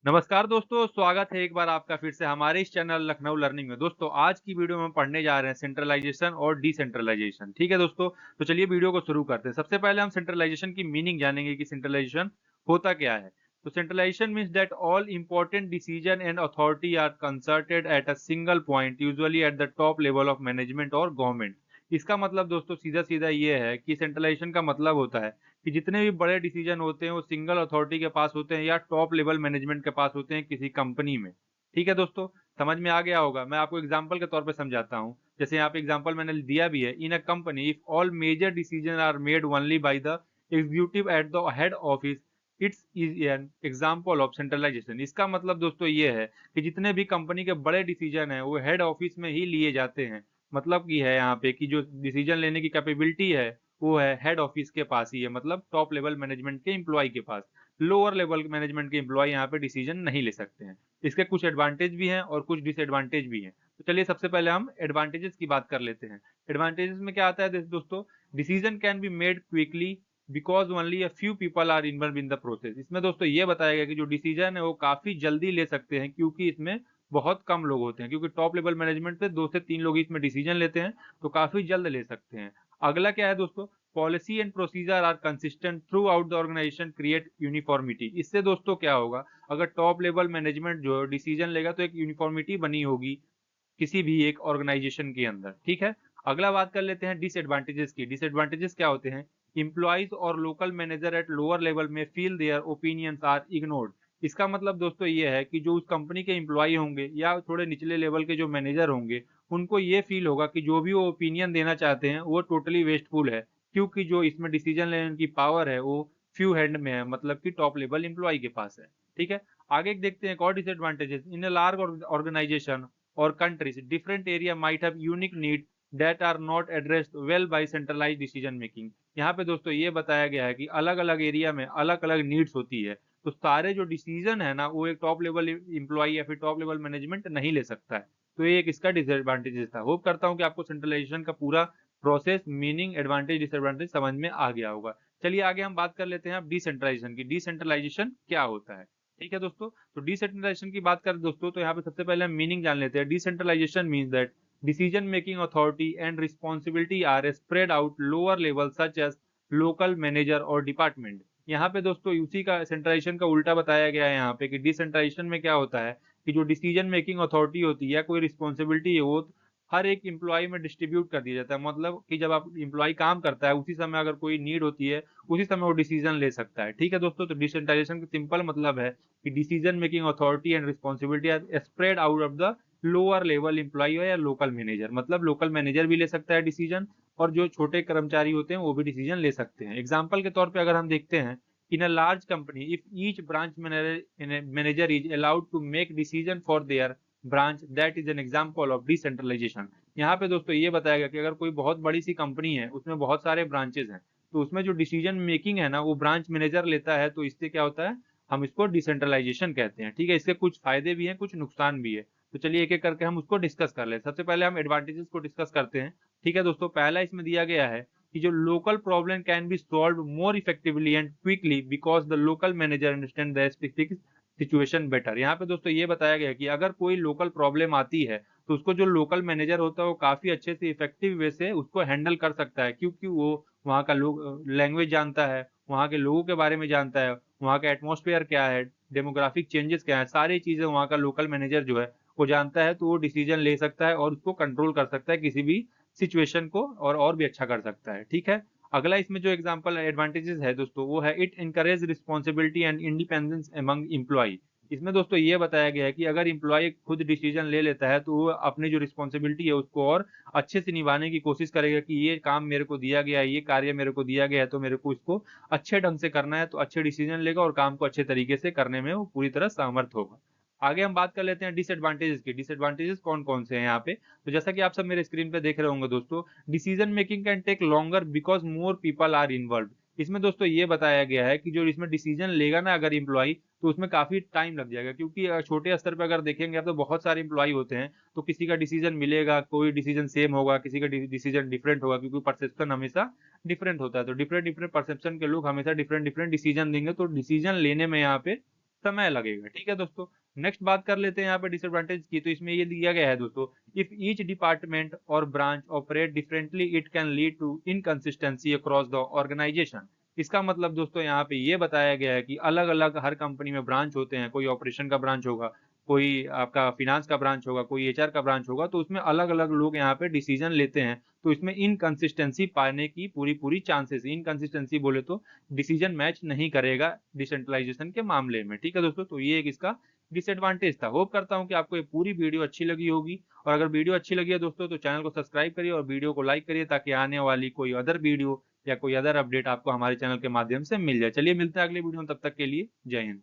नमस्कार दोस्तों, स्वागत है एक बार आपका फिर से हमारे इस चैनल लखनऊ लर्निंग में। दोस्तों आज की वीडियो में हम पढ़ने जा रहे हैं सेंट्रलाइजेशन और डिसेंट्रलाइजेशन। ठीक है दोस्तों, तो चलिए वीडियो को शुरू करते हैं। सबसे पहले हम सेंट्रलाइजेशन की मीनिंग जानेंगे कि सेंट्रलाइजेशन होता क्या है। तो centralisation means that all important decision and authority are concerted at a single point, usually at the top level of management और गवर्नमेंट। इसका मतलब दोस्तों सीधा सीधा ये है कि सेंट्रलाइजेशन का मतलब होता है कि जितने भी बड़े डिसीजन होते हैं वो सिंगल अथॉरिटी के पास होते हैं या टॉप लेवल मैनेजमेंट के पास होते हैं किसी कंपनी में। ठीक है दोस्तों, समझ में आ गया होगा। मैं आपको एग्जांपल के तौर पे समझाता हूँ। जैसे यहाँ पे एग्जांपल मैंने दिया भी है। In a company if all major decision are made only by the executive at the head office, it's is an example of centralization. इसका मतलब दोस्तों ये है कि जितने भी कंपनी के बड़े डिसीजन है वो हेड ऑफिस में ही लिए जाते हैं। मतलब की है यहाँ पे कि जो डिसीजन लेने की कैपेबिलिटी है वो है हेड ऑफिस के पास ही है, मतलब टॉप लेवल मैनेजमेंट के एम्प्लॉय के पास। लोअर लेवल मैनेजमेंट के एम्प्लॉय यहाँ पे डिसीजन नहीं ले सकते हैं। इसके कुछ एडवांटेज भी हैं और कुछ डिसएडवांटेज भी हैं। तो चलिए सबसे पहले हम एडवांटेजेस की बात कर लेते हैं। एडवांटेजेस में क्या आता है दोस्तों, decision can be made quickly because only a few people are involve in the process. इसमें दोस्तों ये बताया गया कि जो डिसीजन है वो काफी जल्दी ले सकते हैं क्योंकि इसमें बहुत कम लोग होते हैं, क्योंकि टॉप लेवल मैनेजमेंट पे 2 से 3 लोग इसमें डिसीजन लेते हैं, तो काफी जल्द ले सकते हैं। अगला क्या है दोस्तों, policy and procedure are consistent throughout the organisation, create uniformity. इससे दोस्तों क्या होगा, अगर टॉप लेवल मैनेजमेंट जो डिसीजन लेगा तो एक यूनिफॉर्मिटी बनी होगी किसी भी एक ऑर्गेनाइजेशन के अंदर। ठीक है, अगला बात कर लेते हैं डिसएडवांटेजेस की। डिसएडवांटेजेस क्या होते हैं, इंप्लॉइज और local manager at lower level में feel their opinions are ignored. इसका मतलब दोस्तों ये है कि जो उस कंपनी के एम्प्लॉय होंगे या थोड़े निचले लेवल के जो मैनेजर होंगे, उनको ये फील होगा कि जो भी वो ओपिनियन देना चाहते हैं वो टोटली वेस्टफुल है, क्योंकि जो इसमें डिसीजन लेने की पावर है वो फ्यू हैंड में है, मतलब कि टॉप लेवल एम्प्लॉय के पास है। ठीक है, आगे देखते हैं एक और disadvantages. In a large organisation or countries, different area might have unique need that are not addressed well by centralized decision making। यहाँ पे दोस्तों ये बताया गया है कि अलग अलग एरिया में अलग अलग नीड्स होती है, तो सारे जो डिसीजन है ना वो एक टॉप लेवल एम्प्लॉय या फिर टॉप लेवल मैनेजमेंट नहीं ले सकता है। तो ये एक इसका डिसएडवांटेजेस था। होप करता हूँ कि आपको सेंट्रलाइजेशन का पूरा प्रोसेस, मीनिंग, एडवांटेज, डिसएडवांटेज समझ में आ गया होगा। चलिए आगे हम बात कर लेते हैं अब डिसेंट्रलाइजेशन की। डिसेंट्रलाइजेशन क्या होता है। ठीक है दोस्तों, तो डिसेंट्रलाइजेशन की बात करें दोस्तों तो यहाँ पे सबसे पहले हम मीनिंग जान लेते हैं। Decentralisation means that decision making authority and responsibility are spread out lower level such as local manager और डिपार्टमेंट। यहाँ पे दोस्तों उसी का सेंट्रलाइजेशन का उल्टा बताया गया है यहाँ पे कि डिसेंट्रलाइजेशन में क्या होता है कि जो डिसीजन मेकिंग अथॉरिटी होती है या कोई रिस्पॉन्सिबिलिटी है वो हर एक एम्प्लॉय में डिस्ट्रीब्यूट कर दिया जाता है। मतलब कि जब आप एम्प्लॉय काम करता है उसी समय अगर कोई नीड होती है उसी समय वो डिसीजन ले सकता है। ठीक है दोस्तों, तो डिसेंट्रलाइजेशन का सिंपल मतलब है कि decision making authority and responsibility are spread out of the lower level employ या लोकल मैनेजर। मतलब लोकल मैनेजर भी ले सकता है डिसीजन और जो छोटे कर्मचारी होते हैं वो भी डिसीजन ले सकते हैं। एग्जाम्पल के तौर पे अगर हम देखते हैं, in a large company if each branch manager is allowed to make decision for their branch, that is an example of decentralization. यहाँ पे दोस्तों ये बताया गया कि अगर कोई बहुत बड़ी सी कंपनी है उसमें बहुत सारे ब्रांचेस हैं, तो उसमें जो डिसीजन मेकिंग है ना वो ब्रांच मैनेजर लेता है, तो इससे क्या होता है, हम इसको डिसेंट्रलाइजेशन कहते हैं। ठीक है, इसके कुछ फायदे भी हैं कुछ नुकसान भी है, तो चलिए एक एक करके हम उसको डिस्कस कर ले। सबसे पहले हम एडवांटेजेस को डिस्कस करते हैं। ठीक है दोस्तों, पहला इसमें दिया गया है कि जो local problem can be solve more effectively and quickly because the local manager understand the specific situation better. यहाँ पे दोस्तों ये बताया गया कि अगर कोई लोकल प्रॉब्लम आती है तो उसको जो लोकल मैनेजर होता है वो काफी अच्छे से इफेक्टिव वे से उसको हैंडल कर सकता है, क्योंकि वो वहाँ का लोग लैंग्वेज जानता है, वहाँ के लोगों के बारे में जानता है, वहाँ का एटमॉस्फेयर क्या है, डेमोग्राफिक चेंजेस क्या है, सारी चीजें वहाँ का लोकल मैनेजर जो है वो जानता है, तो वो डिसीजन ले सकता है और उसको कंट्रोल कर सकता है किसी भी सिचुएशन को, और भी अच्छा कर सकता है। ठीक है, अगला इसमें जो एग्जांपल एडवांटेजेस है दोस्तों वो है it encourage responsibility and independence among employ. इसमें दोस्तों ये बताया गया है कि अगर एम्प्लॉय खुद डिसीजन ले लेता है तो वो अपनी जो रिस्पॉन्सिबिलिटी है उसको और अच्छे से निभाने की कोशिश करेगा कि ये काम मेरे को दिया गया है, ये कार्य मेरे को दिया गया है, तो मेरे को इसको अच्छे ढंग से करना है, तो अच्छे डिसीजन लेगा और काम को अच्छे तरीके से करने में वो पूरी तरह समर्थ होगा। आगे हम बात कर लेते हैं डिसएडवांटेजेस की। डिसएडवांटेजेस कौन कौन से हैं यहाँ पे, तो जैसा कि आप सब मेरे स्क्रीन पे देख रहे होंगे दोस्तों, decision making can take longer because more people are involve. इसमें दोस्तों ये बताया गया है कि जो इसमें डिसीजन लेगा ना अगर एम्प्लॉय, तो उसमें काफी टाइम लग जाएगा, क्योंकि छोटे स्तर पर अगर देखेंगे आप तो बहुत सारे एम्प्लॉय होते हैं, तो किसी का डिसीजन मिलेगा, कोई डिसीजन सेम होगा, किसी का डिसीजन डिफरेंट होगा, क्योंकि परसेप्शन हमेशा डिफरेंट होता है, तो डिफरेंट डिफरेंट परसेप्शन के लोग हमेशा डिफरेंट डिफरेंट डिसीजन देंगे, तो डिसीजन लेने में यहाँ पे समय लगेगा। ठीक है दोस्तों, नेक्स्ट बात कर लेते हैं यहाँ पे डिसएडवांटेज की। तो इसमें ये दिया गया है दोस्तों, इफ ईच डिपार्टमेंट और branch operate differently it can lead to inconsistency across the organisation. इसका मतलब दोस्तों यहाँ पे ये बताया गया है कि अलग अलग हर कंपनी में ब्रांच होते हैं, कोई ऑपरेशन का ब्रांच होगा, कोई आपका फिनांस का ब्रांच होगा, कोई एचआर का ब्रांच होगा, तो उसमें अलग अलग लोग यहाँ पे डिसीजन लेते हैं। तो इसमें इनकंसिस्टेंसी पाने की पूरी पूरी चांसेस, इनकंसिस्टेंसी बोले तो डिसीजन मैच नहीं करेगा डिसेंट्रलाइजेशन के मामले में। ठीक है दोस्तों, तो ये एक इसका डिसएडवांटेज था। होप करता हूं कि आपको ये पूरी वीडियो अच्छी लगी होगी, और अगर वीडियो अच्छी लगी है दोस्तों तो चैनल को सब्सक्राइब करिए और वीडियो को लाइक करिए, ताकि आने वाली कोई अदर वीडियो या कोई अदर अपडेट आपको हमारे चैनल के माध्यम से मिल जाए। चलिए मिलते हैं अगले वीडियो में, तब तक के लिए जय हिंद।